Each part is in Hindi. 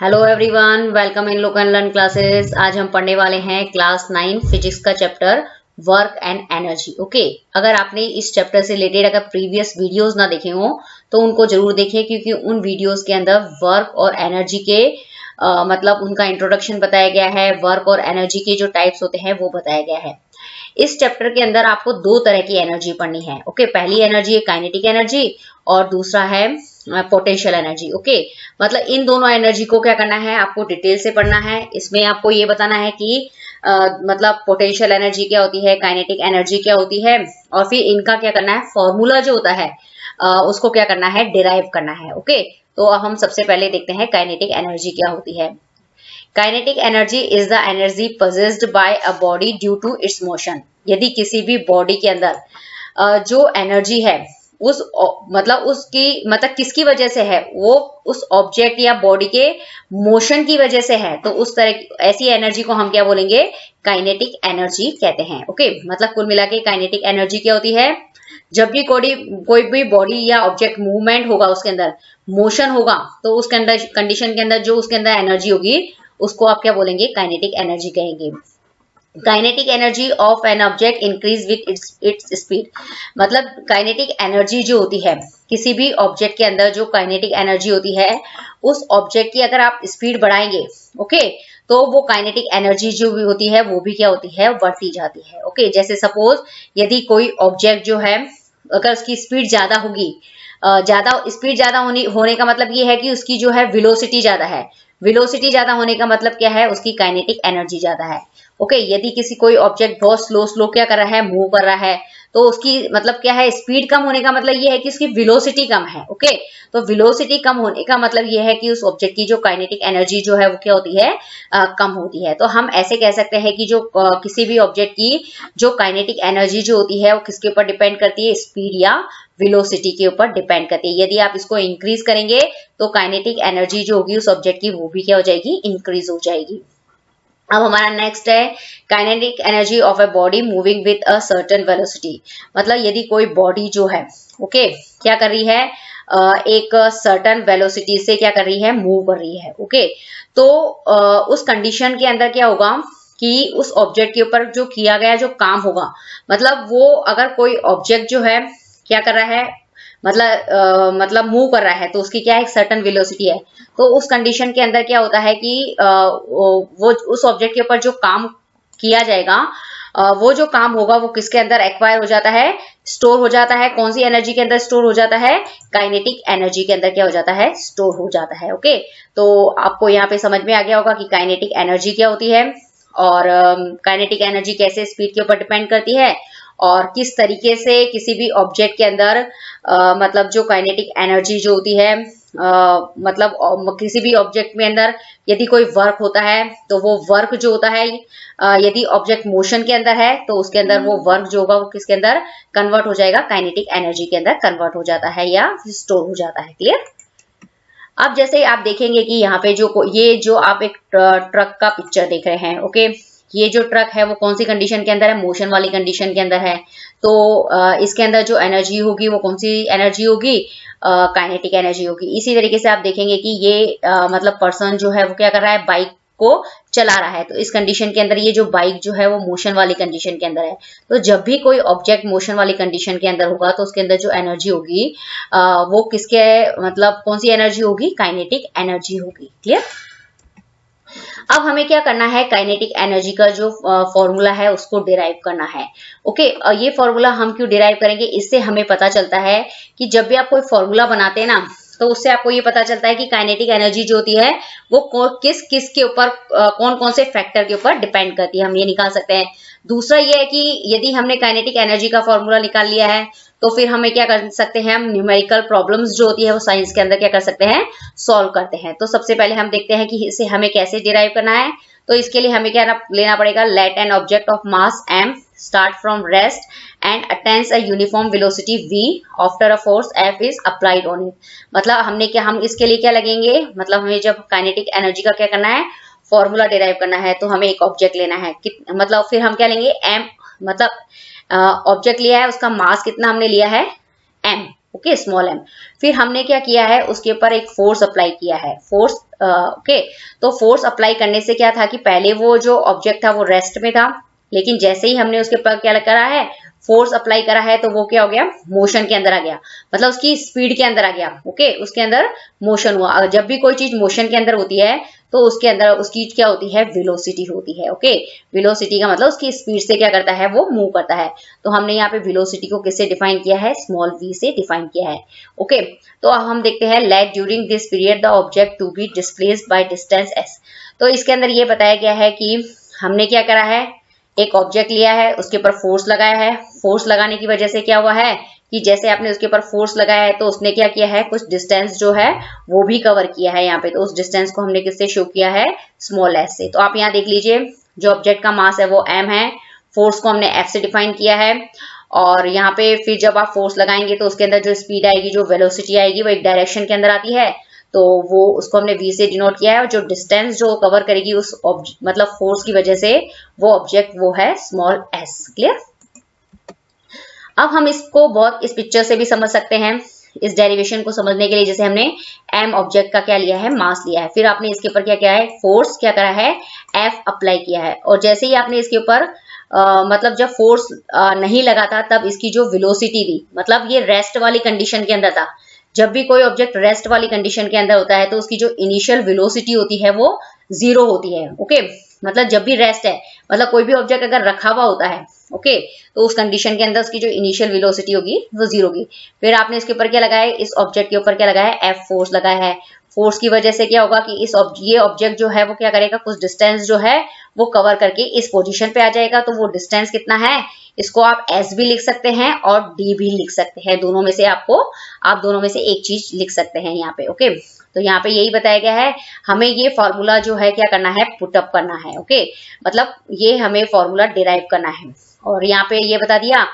Hello everyone, welcome in look and learn classes. आज हम पढ़ने वाले हैं क्लास 9 फिजिक्स का chapter work and energy. Okay, अगर आपने इस चैप्टर से रिलेटेड अगर प्रीवियस वीडियोस ना देखे हो तो उनको जरूर देखें, क्योंकि उन वीडियोस के अंदर वर्क और एनर्जी के मतलब उनका इंट्रोडक्शन बताया गया है। वर्क और एनर्जी के जो टाइप्स होते हैं वो बताया गया है। इस चैप्टर के अंदर आपको दो तरह की एनर्जी पढ़नी है। ओके, पहली एनर्जी है काइनेटिक एनर्जी और दूसरा है पोटेंशियल एनर्जी। ओके, मतलब इन दोनों एनर्जी को क्या करना है, आपको डिटेल से पढ़ना है। इसमें आपको ये बताना है कि मतलब पोटेंशियल एनर्जी क्या होती है, काइनेटिक एनर्जी क्या होती है, और फिर इनका क्या करना है, फॉर्मूला जो होता है उसको क्या करना है, डिराइव करना है। ओके, तो हम सबसे पहले देखते हैं काइनेटिक एनर्जी क्या होती है। Kinetic energy is the energy possessed by a body due to its motion. यदि किसी भी बॉडी के अंदर जो एनर्जी है उस मतलब उसकी मतलब किसकी वजह से है, वो उस ऑब्जेक्ट या बॉडी के मोशन की वजह से है, तो उस तरह की ऐसी एनर्जी को हम क्या बोलेंगे, काइनेटिक एनर्जी कहते हैं। ओके, मतलब कुल मिला के काइनेटिक एनर्जी क्या होती है, जब भी कोई भी बॉडी या ऑब्जेक्ट मूवमेंट होगा, उसके अंदर मोशन होगा, तो उस कंडीशन के अंदर जो उसके अंदर एनर्जी होगी उसको आप क्या बोलेंगे, काइनेटिक एनर्जी कहेंगे। Kinetic energy of an object increase with its speed. मतलब काइनेटिक एनर्जी जो होती है किसी भी ऑब्जेक्ट के अंदर, जो काइनेटिक एनर्जी होती है उस ऑब्जेक्ट की अगर आप स्पीड बढ़ाएंगे, ओके, तो वो काइनेटिक एनर्जी जो भी होती है वो भी क्या होती है, बढ़ती जाती है। ओके, जैसे सपोज यदि कोई ऑब्जेक्ट जो है अगर उसकी स्पीड ज्यादा होगी, ज्यादा स्पीड ज्यादा होने का मतलब ये है कि उसकी जो है वेलोसिटी ज्यादा है। वेलोसिटी ज्यादा होने का मतलब क्या है, उसकी काइनेटिक एनर्जी ज्यादा है। ओके, यदि किसी कोई ऑब्जेक्ट बहुत स्लो क्या कर रहा है, मूव कर रहा है, तो उसकी मतलब क्या है, स्पीड कम होने का मतलब ये है कि उसकी वेलोसिटी कम है। ओके, तो वेलोसिटी कम होने का मतलब ये है कि उस ऑब्जेक्ट की जो काइनेटिक एनर्जी जो है वो क्या होती है, कम होती है। तो हम ऐसे कह सकते हैं कि जो किसी भी ऑब्जेक्ट की जो काइनेटिक एनर्जी जो होती है वो किसके ऊपर डिपेंड करती है, स्पीड या वेलोसिटी के ऊपर डिपेंड करती है। यदि आप इसको इंक्रीज करेंगे तो काइनेटिक एनर्जी जो होगी उस ऑब्जेक्ट की वो भी क्या हो जाएगी, इंक्रीज हो जाएगी। अब हमारा नेक्स्ट है kinetic energy of a body moving with a certain velocity. मतलब यदि कोई बॉडी जो है, ओके, क्या कर रही है, एक सर्टेन वेलोसिटी से क्या कर रही है, मूव कर रही है। ओके, तो उस कंडीशन के अंदर क्या होगा कि उस ऑब्जेक्ट के ऊपर जो किया गया जो काम होगा, मतलब वो अगर कोई ऑब्जेक्ट जो है क्या कर रहा है, मतलब मूव कर रहा है, तो उसकी क्या है, एक सर्टेन वेलोसिटी है। तो उस कंडीशन के अंदर क्या होता है कि वो उस ऑब्जेक्ट के ऊपर जो काम किया जाएगा, वो जो काम होगा वो किसके अंदर एक्वायर हो जाता है, स्टोर हो जाता है। कौन सी एनर्जी के अंदर स्टोर हो जाता है, काइनेटिक एनर्जी के अंदर क्या हो जाता है, स्टोर हो जाता है। ओके, तो आपको यहाँ पे समझ में आ गया होगा कि काइनेटिक एनर्जी क्या होती है और काइनेटिक एनर्जी कैसे स्पीड के ऊपर डिपेंड करती है, और किस तरीके से किसी भी ऑब्जेक्ट के अंदर मतलब जो काइनेटिक एनर्जी जो होती है, मतलब किसी भी ऑब्जेक्ट में अंदर यदि कोई वर्क होता है तो वो वर्क जो होता है, यदि ऑब्जेक्ट मोशन के अंदर है तो उसके अंदर वो वर्क जो होगा वो किसके अंदर कन्वर्ट हो जाएगा, काइनेटिक एनर्जी के अंदर कन्वर्ट हो जाता है या स्टोर हो जाता है। क्लियर। अब जैसे आप देखेंगे कि यहाँ पे जो ये जो आप एक ट्रक का पिक्चर देख रहे हैं, ओके, ये जो ट्रक है वो कौन सी कंडीशन के अंदर है, मोशन वाली कंडीशन के अंदर है। तो इसके अंदर जो एनर्जी होगी वो कौन सी एनर्जी होगी, काइनेटिक एनर्जी होगी। इसी तरीके से आप देखेंगे कि ये मतलब पर्सन जो है वो क्या कर रहा है, बाइक को चला रहा है, तो इस कंडीशन के अंदर ये जो बाइक जो है वो मोशन वाली कंडीशन के अंदर है। तो जब भी कोई ऑब्जेक्ट मोशन वाली कंडीशन के अंदर होगा तो उसके अंदर जो एनर्जी होगी वो किसके मतलब कौन सी एनर्जी होगी, काइनेटिक एनर्जी होगी। क्लियर। अब हमें क्या करना है, काइनेटिक एनर्जी का जो फॉर्मूला है उसको डिराइव करना है। ओके, ये फॉर्मूला हम क्यों डिराइव करेंगे, इससे हमें पता चलता है कि जब भी आप कोई फॉर्मूला बनाते हैं ना, तो उससे आपको ये पता चलता है कि काइनेटिक एनर्जी जो होती है वो किस किस के ऊपर कौन कौन से फैक्टर के ऊपर डिपेंड करती है, हम ये निकाल सकते हैं। दूसरा ये है कि यदि हमने काइनेटिक एनर्जी का फॉर्मूला निकाल लिया है तो फिर हमें क्या कर सकते हैं, हम न्यूमेरिकल प्रॉब्लम्स जो होती है वो साइंस के अंदर क्या कर सकते हैं, सॉल्व करते हैं। तो सबसे पहले हम देखते हैं कि इसे हमें कैसे डिराइव करना है। तो इसके लिए हमें क्या लेना पड़ेगा, let an object of mass m start from rest and attains a uniform velocity v after a force f is applied on it। मतलब हम इसके लिए क्या लगेंगे, मतलब हमें जब काइनेटिक एनर्जी का क्या करना है, फॉर्मूला डिराइव करना है, तो हमें एक ऑब्जेक्ट लेना है, मतलब फिर हम क्या लेंगे, m, मतलब ऑब्जेक्ट लिया है, उसका मास कितना हमने लिया है, m, ओके, स्मॉल m। फिर हमने क्या किया है, उसके ऊपर एक फोर्स अप्लाई किया है, फोर्स ओके। तो फोर्स अप्लाई करने से क्या था कि पहले वो जो ऑब्जेक्ट था वो रेस्ट में था, लेकिन जैसे ही हमने उसके ऊपर क्या करा है, फोर्स अप्लाई करा है, तो वो क्या हो गया, मोशन के अंदर आ गया, मतलब उसकी स्पीड के अंदर आ गया। ओके, उसके अंदर मोशन हुआ। और जब भी कोई चीज मोशन के अंदर होती है तो उसके अंदर उसकी क्या होती है, वेलोसिटी होती है। ओके, वेलोसिटी का मतलब उसकी स्पीड से क्या करता है, वो मूव करता है। तो हमने यहाँ पे वेलोसिटी को किससे डिफाइन किया है, स्मॉल v से डिफाइन किया है। ओके, तो अब हम देखते हैं let during this period the object to be displaced by distance s। तो इसके अंदर ये बताया गया है कि हमने क्या करा है, एक ऑब्जेक्ट लिया है, उसके ऊपर फोर्स लगाया है। फोर्स लगाने की वजह से क्या हुआ है कि जैसे आपने उसके ऊपर फोर्स लगाया है तो उसने क्या किया है, कुछ डिस्टेंस जो है वो भी कवर किया है यहाँ पे। तो उस डिस्टेंस को हमने किससे शो किया है, स्मॉल s से। तो आप यहाँ देख लीजिए, जो ऑब्जेक्ट का मास है वो m है, फोर्स को हमने f से डिफाइन किया है, और यहाँ पे फिर जब आप फोर्स लगाएंगे तो उसके अंदर जो स्पीड आएगी, जो वेलोसिटी आएगी, वो एक डायरेक्शन के अंदर आती है, तो वो उसको हमने v से डिनोट किया है। और जो डिस्टेंस जो कवर करेगी उस मतलब फोर्स की वजह से, वो ऑब्जेक्ट वो है स्मॉल s। क्लियर। अब हम इसको बहुत इस पिक्चर से भी समझ सकते हैं, इस डेरिवेशन को समझने के लिए। जैसे हमने m ऑब्जेक्ट का क्या लिया है, मास लिया है, फिर आपने इसके ऊपर क्या किया है, फोर्स क्या करा है, F अप्लाई किया है। और जैसे ही आपने इसके ऊपर मतलब जब फोर्स नहीं लगा था तब इसकी जो वेलोसिटी थी, मतलब ये रेस्ट वाली कंडीशन के अंदर था। जब भी कोई ऑब्जेक्ट रेस्ट वाली कंडीशन के अंदर होता है तो उसकी जो इनिशियल वेलोसिटी होती है वो 0 होती है। ओके, मतलब जब भी रेस्ट है, मतलब कोई भी ऑब्जेक्ट अगर रखा हुआ होता है, ओके, तो उस कंडीशन के अंदर उसकी जो इनिशियल वेलोसिटी होगी वो 0 होगी। फिर आपने इसके ऊपर क्या लगाया है, इस ऑब्जेक्ट के ऊपर क्या लगाया है, F फोर्स लगाया है। फोर्स की वजह से क्या होगा कि ये ऑब्जेक्ट जो है वो क्या करेगा, कुछ डिस्टेंस जो है वो कवर करके इस पोजीशन पे आ जाएगा। तो वो डिस्टेंस कितना है, इसको आप s भी लिख सकते हैं और d भी लिख सकते हैं। दोनों में से आप दोनों में से एक चीज लिख सकते हैं यहाँ पे। ओके, तो यहाँ पे यही बताया गया है, हमें ये फॉर्मूला जो है क्या करना है, पुटअप करना है। ओके, मतलब ये हमें फॉर्मूला डिराइव करना है। और यहाँ पे ये बता दिया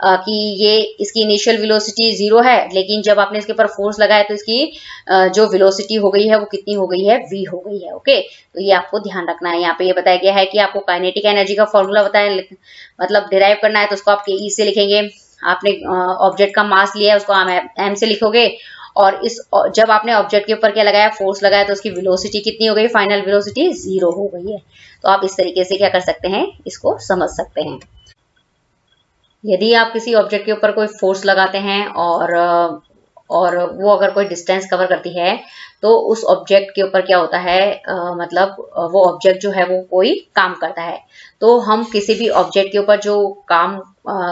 कि ये इसकी इनिशियल वेलोसिटी 0 है, लेकिन जब आपने इसके ऊपर फोर्स लगाया तो इसकी जो वेलोसिटी हो गई है वो कितनी हो गई है, v हो गई है। ओके, तो ये आपको ध्यान रखना है। यहाँ पे ये बताया गया है कि आपको काइनेटिक एनर्जी का फॉर्मूला बताया, मतलब डिराइव करना है, तो उसको आप ke से लिखेंगे। आपने ऑब्जेक्ट का मास लिया है, उसको आप m से लिखोगे। और इस जब आपने ऑब्जेक्ट के ऊपर क्या लगाया, फोर्स लगाया, तो उसकी वेलोसिटी कितनी हो गई, फाइनल वेलोसिटी 0 हो गई है। तो आप इस तरीके से क्या कर सकते हैं, इसको समझ सकते हैं। यदि आप किसी ऑब्जेक्ट के ऊपर कोई फोर्स लगाते हैं और वो अगर कोई डिस्टेंस कवर करती है, तो उस ऑब्जेक्ट के ऊपर क्या होता है, मतलब वो ऑब्जेक्ट जो है वो कोई काम करता है। तो हम किसी भी ऑब्जेक्ट के ऊपर जो काम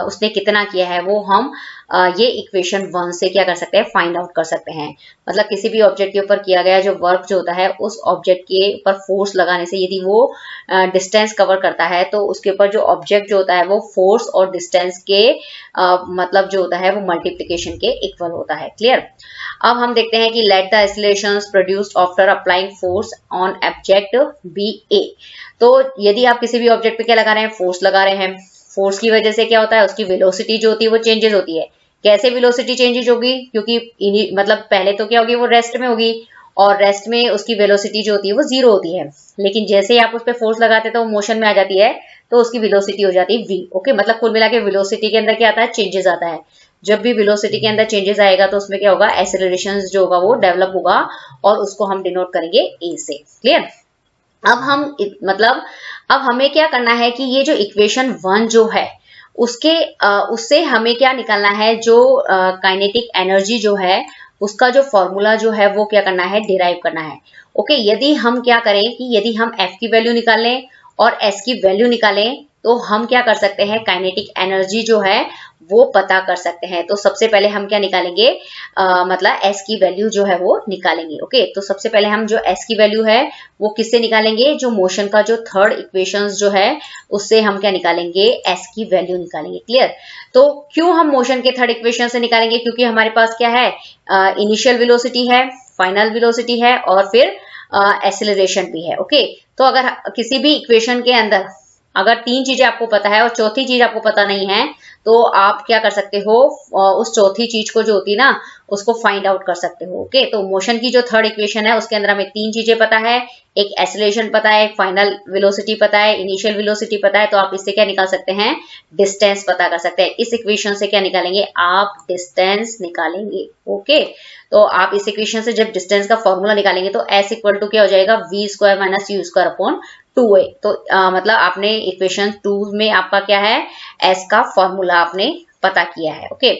उसने कितना किया है वो हम ये इक्वेशन 1 से क्या कर सकते हैं, फाइंड आउट कर सकते हैं। मतलब किसी भी ऑब्जेक्ट के ऊपर किया गया जो वर्क जो होता है, उस ऑब्जेक्ट के ऊपर फोर्स लगाने से यदि वो डिस्टेंस कवर करता है, तो उसके ऊपर जो ऑब्जेक्ट जो होता है वो फोर्स और डिस्टेंस के मतलब जो होता है वो मल्टीप्लिकेशन के इक्वल होता है। क्लियर। अब हम देखते हैं कि let the accelerations produced after applying force on object be A. तो यदि आप किसी भी ऑब्जेक्ट पे क्या लगा रहे हैं, फोर्स लगा रहे हैं, फोर्स की वजह से क्या होता है, उसकी वेलोसिटी जो होती है वो चेंजेस होती है। कैसे वेलोसिटी चेंजेस होगी, क्योंकि मतलब पहले तो क्या होगी, वो रेस्ट में होगी, और रेस्ट में उसकी वेलोसिटी जो होती है वो 0 होती है। लेकिन जैसे ही आप उस पर फोर्स लगाते हैं तो वो मोशन में आ जाती है, तो उसकी वेलोसिटी हो जाती है v। ओके, मतलब कुल मिला के वेलोसिटी के अंदर क्या आता है, चेंजेस आता है। जब भी वेलोसिटी के अंदर चेंजेस आएगा तो उसमें क्या होगा, एक्सेलरेशन जो होगा वो डेवलप होगा, और उसको हम डिनोट करेंगे a से। क्लियर। अब हमें क्या करना है कि ये जो इक्वेशन 1 जो है उससे हमें क्या निकालना है, जो काइनेटिक एनर्जी जो है उसका जो फॉर्मूला जो है वो क्या करना है, डिराइव करना है। ओके, यदि हम क्या करें कि यदि हम f की वैल्यू निकालें और s की वैल्यू निकालें, तो हम क्या कर सकते हैं, काइनेटिक एनर्जी जो है वो पता कर सकते हैं। तो सबसे पहले हम क्या निकालेंगे, मतलब s की वैल्यू जो है वो निकालेंगे। ओके, तो सबसे पहले हम जो s की वैल्यू है वो किससे निकालेंगे, जो मोशन का जो थर्ड इक्वेशंस जो है उससे हम क्या निकालेंगे, s की वैल्यू निकालेंगे। क्लियर। तो क्यों हम मोशन के थर्ड इक्वेशन से निकालेंगे, क्योंकि हमारे पास क्या है, इनिशियल वेलोसिटी है, फाइनल वेलोसिटी है, और फिर एक्सेलरेशन भी है। ओके, तो अगर किसी भी इक्वेशन के अंदर अगर 3 चीजें आपको पता है और चौथी चीज आपको पता नहीं है, तो आप क्या कर सकते हो, उस चौथी चीज को जो होती है ना उसको फाइंड आउट कर सकते हो। ओके, तो मोशन की जो थर्ड इक्वेशन है उसके अंदर हमें 3 चीजें पता है, एक एक्सेलरेशन पता है, एक फाइनल वेलोसिटी पता है, इनिशियल वेलोसिटी पता है। तो आप इससे क्या निकाल सकते हैं, डिस्टेंस पता कर सकते हैं। इस इक्वेशन से क्या निकालेंगे, आप डिस्टेंस निकालेंगे। ओके, तो आप इस इक्वेशन से जब डिस्टेंस का फॉर्मूला निकालेंगे तो s इक्वल टू क्या हो जाएगा, v square minus you square upon 2a। तो मतलब आपने इक्वेशन 2 में आपका क्या है, s का फॉर्मूला आपने पता किया है। ओके,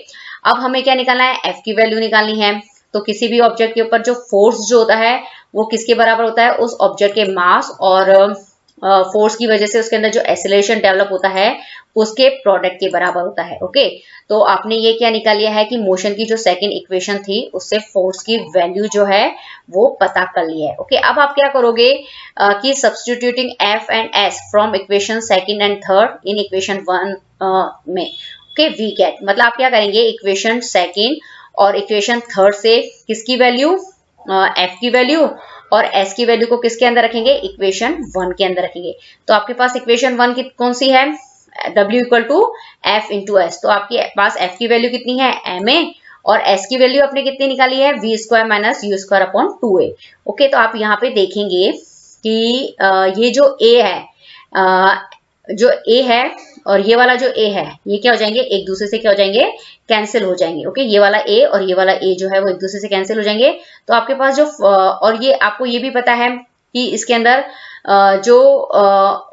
अब हमें क्या निकालना है, f की वैल्यू निकालनी है। तो किसी भी ऑब्जेक्ट के ऊपर जो फोर्स जो होता है वो किसके बराबर होता है, उस ऑब्जेक्ट के मास और फोर्स की वजह से उसके अंदर जो एक्सेलरेशन डेवलप होता है उसके प्रोडक्ट के बराबर होता है। ओके, तो आपने ये क्या निकाल लिया है कि मोशन की जो सेकंड इक्वेशन थी उससे फोर्स की वैल्यू जो है वो पता कर लिया है। ओके, अब आप क्या करोगे कि substituting F and S from equation second and third in equation 1 में। ओके, वी गेट, मतलब आप क्या करेंगे, इक्वेशन सेकंड और इक्वेशन थर्ड से किसकी वैल्यू, एफ की वैल्यू और एस की वैल्यू को किसके अंदर रखेंगे, इक्वेशन 1 के अंदर रखेंगे। तो आपके पास इक्वेशन 1 की कौन सी है, W equal to F into S. तो आपके पास एफ की वैल्यू कितनी है, ma, और एस की वैल्यू आपने कितनी निकाली है, v square minus you square upon 2a। Okay, तो आप यहाँ पे देखेंगे कि ये जो a है, जो a है और ये वाला जो a है ये क्या हो जाएंगे, एक दूसरे से क्या हो जाएंगे, कैंसिल हो जाएंगे। ओके, ये वाला a और ये वाला a जो है वो एक दूसरे से कैंसिल हो जाएंगे। तो आपके पास जो और ये आपको ये भी पता है कि इसके अंदर जो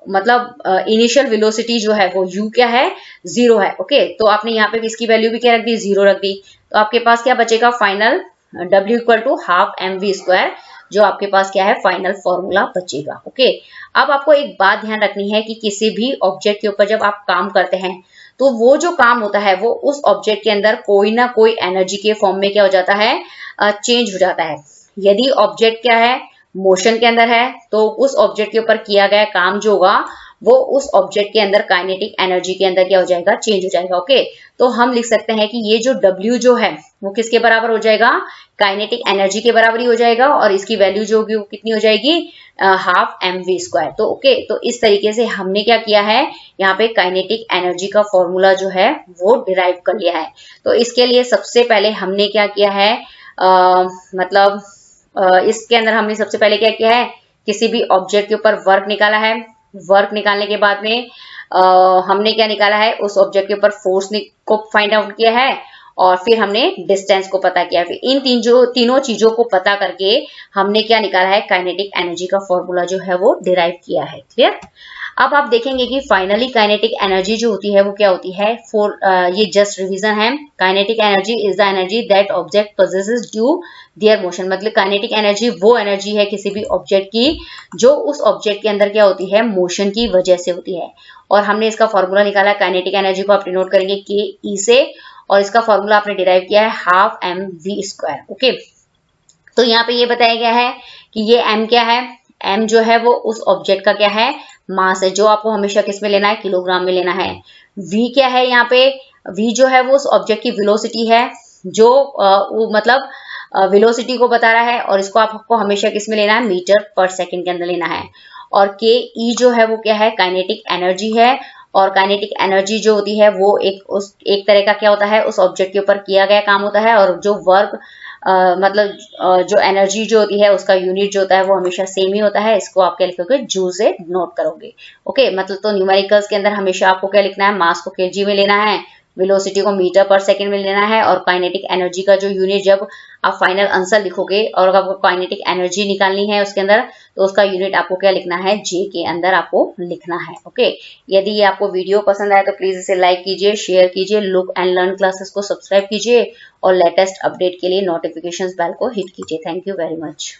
मतलब इनिशियल वेलोसिटी जो है वो u क्या है, 0 है। ओके, तो आपने यहाँ पे भी इसकी वैल्यू भी क्या रख दी, 0 रख दी। तो आपके पास क्या बचेगा, final W equal to half mv square, जो आपके पास क्या है, फाइनल फॉर्मूला बचेगा। ओके, अब आपको एक बात ध्यान रखनी है कि किसी भी ऑब्जेक्ट के ऊपर जब आप काम करते हैं तो वो जो काम होता है वो उस ऑब्जेक्ट के अंदर कोई ना कोई एनर्जी के फॉर्म में क्या हो जाता है, चेंज हो जाता है। यदि ऑब्जेक्ट क्या है, मोशन के अंदर है, तो उस ऑब्जेक्ट के ऊपर किया गया काम जो होगा वो उस ऑब्जेक्ट के अंदर काइनेटिक एनर्जी के अंदर क्या हो जाएगा, चेंज हो जाएगा। ओके, तो हम लिख सकते हैं कि ये जो W जो है वो किसके बराबर हो जाएगा, काइनेटिक एनर्जी के बराबर ही हो जाएगा, और इसकी वैल्यू जो होगी वो कितनी हो जाएगी, हाफ mv स्क्वायर। तो ओके, तो इस तरीके से हमने क्या किया है, यहाँ पे काइनेटिक एनर्जी का फॉर्मूला जो है वो डिराइव कर लिया है। तो इसके लिए सबसे पहले हमने क्या किया है, मतलब इसके अंदर हमने सबसे पहले क्या किया है, किसी भी ऑब्जेक्ट के ऊपर वर्क निकाला है। वर्क निकालने के बाद में हमने क्या निकाला है, उस ऑब्जेक्ट के ऊपर फोर्स को फाइंड आउट किया है, और फिर हमने डिस्टेंस को पता किया। फिर इन तीनों चीजों को पता करके हमने क्या निकाला है, काइनेटिक एनर्जी का फॉर्मूला जो है वो डिराइव किया है। क्लियर। अब आप देखेंगे कि फाइनली काइनेटिक एनर्जी जो होती है वो क्या होती है, ये जस्ट रिवीजन है। Kinetic energy is the energy that object possesses due there motion. मतलब काइनेटिक एनर्जी वो एनर्जी है किसी भी ऑब्जेक्ट की जो उस ऑब्जेक्ट के अंदर क्या होती है, मोशन की वजह से होती है। और हमने इसका फॉर्मूला निकाला है, काइनेटिक एनर्जी को आप डिनोट करेंगे के ई से, और इसका फॉर्मूला आपने डिराइव किया है हाफ mv स्क्वायर। ओके, तो यहाँ पे ये बताया गया है कि ये m क्या है, m जो है वो उस ऑब्जेक्ट का क्या है, मास है, जो आपको हमेशा किस में लेना है, किलोग्राम में लेना है। v क्या है, यहाँ पे v जो है वो उस ऑब्जेक्ट की वेलोसिटी है, जो मतलब वेलोसिटी को बता रहा है, और इसको आपको हमेशा किस में लेना है, मीटर पर सेकंड के अंदर लेना है। और के ई जो है वो क्या है, काइनेटिक एनर्जी है, और काइनेटिक एनर्जी जो होती है वो एक तरह का क्या होता है, उस ऑब्जेक्ट के ऊपर किया गया काम होता है, और जो वर्क मतलब जो एनर्जी जो होती है उसका यूनिट जो होता है वो हमेशा सेम ही होता है। इसको आप क्या लिखोगे, जूल से नोट करोगे। ओके, मतलब तो न्यूमेरिकल्स के अंदर हमेशा आपको क्या लिखना है, मास को केजी में लेना है, वेलोसिटी को मीटर पर सेकंड में लेना है, और काइनेटिक एनर्जी का जो यूनिट जब आप फाइनल आंसर लिखोगे और आपको काइनेटिक एनर्जी निकालनी है उसके अंदर, तो उसका यूनिट आपको क्या लिखना है, जे के अंदर आपको लिखना है। ओके, यदि ये आपको वीडियो पसंद आए तो प्लीज इसे लाइक कीजिए, शेयर कीजिए, लुक एंड लर्न क्लासेस को सब्सक्राइब कीजिए, और लेटेस्ट अपडेट के लिए नोटिफिकेशंस बेल को हिट कीजिए। Thank you very much.